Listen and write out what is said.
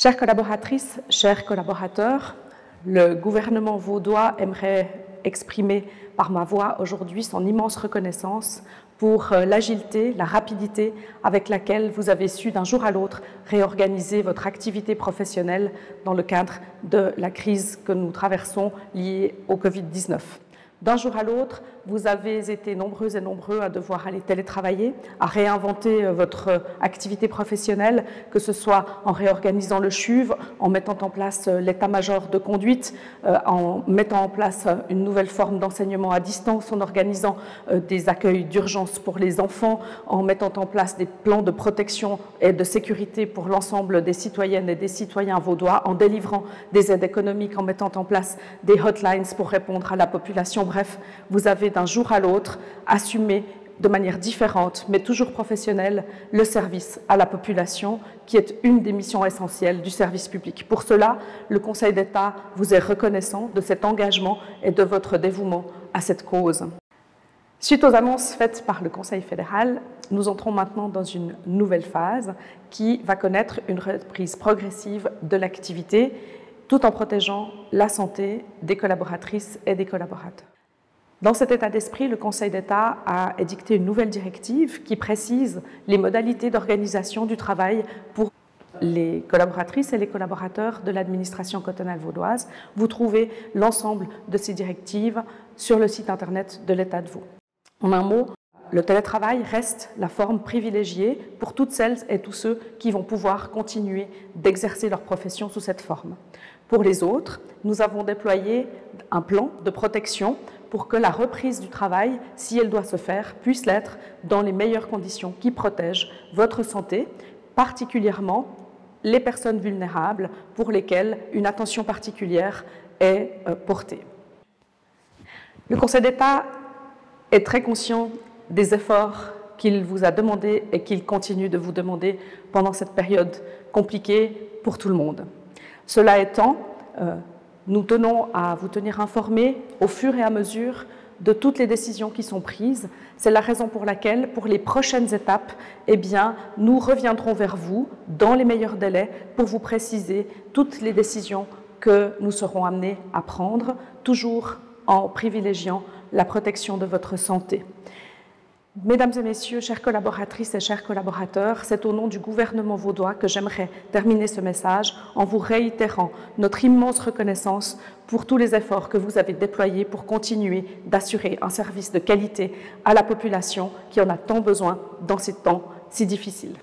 Chères collaboratrices, chers collaborateurs, le gouvernement vaudois aimerait exprimer par ma voix aujourd'hui son immense reconnaissance pour l'agilité, la rapidité avec laquelle vous avez su d'un jour à l'autre réorganiser votre activité professionnelle dans le cadre de la crise que nous traversons liée au Covid-19. D'un jour à l'autre, vous avez été nombreuses et nombreux à devoir aller télétravailler, à réinventer votre activité professionnelle, que ce soit en réorganisant le CHUV, en mettant en place l'état-major de conduite, en mettant en place une nouvelle forme d'enseignement à distance, en organisant des accueils d'urgence pour les enfants, en mettant en place des plans de protection et de sécurité pour l'ensemble des citoyennes et des citoyens vaudois, en délivrant des aides économiques, en mettant en place des hotlines pour répondre à la population. Bref, vous avez d'un jour à l'autre assumé de manière différente, mais toujours professionnelle, le service à la population, qui est une des missions essentielles du service public. Pour cela, le Conseil d'État vous est reconnaissant de cet engagement et de votre dévouement à cette cause. Suite aux annonces faites par le Conseil fédéral, nous entrons maintenant dans une nouvelle phase qui va connaître une reprise progressive de l'activité, tout en protégeant la santé des collaboratrices et des collaborateurs. Dans cet état d'esprit, le Conseil d'État a édicté une nouvelle directive qui précise les modalités d'organisation du travail pour les collaboratrices et les collaborateurs de l'administration cantonale vaudoise. Vous trouvez l'ensemble de ces directives sur le site internet de l'État de Vaud. En un mot, le télétravail reste la forme privilégiée pour toutes celles et tous ceux qui vont pouvoir continuer d'exercer leur profession sous cette forme. Pour les autres, nous avons déployé un plan de protection pour que la reprise du travail, si elle doit se faire, puisse l'être dans les meilleures conditions qui protègent votre santé, particulièrement les personnes vulnérables pour lesquelles une attention particulière est portée. Le Conseil d'État est très conscient des efforts qu'il vous a demandés et qu'il continue de vous demander pendant cette période compliquée pour tout le monde. Cela étant, nous tenons à vous tenir informés au fur et à mesure de toutes les décisions qui sont prises. C'est la raison pour laquelle, pour les prochaines étapes, nous reviendrons vers vous dans les meilleurs délais pour vous préciser toutes les décisions que nous serons amenés à prendre, toujours en privilégiant la protection de votre santé. Mesdames et messieurs, chères collaboratrices et chers collaborateurs, c'est au nom du gouvernement vaudois que j'aimerais terminer ce message en vous réitérant notre immense reconnaissance pour tous les efforts que vous avez déployés pour continuer d'assurer un service de qualité à la population qui en a tant besoin dans ces temps si difficiles.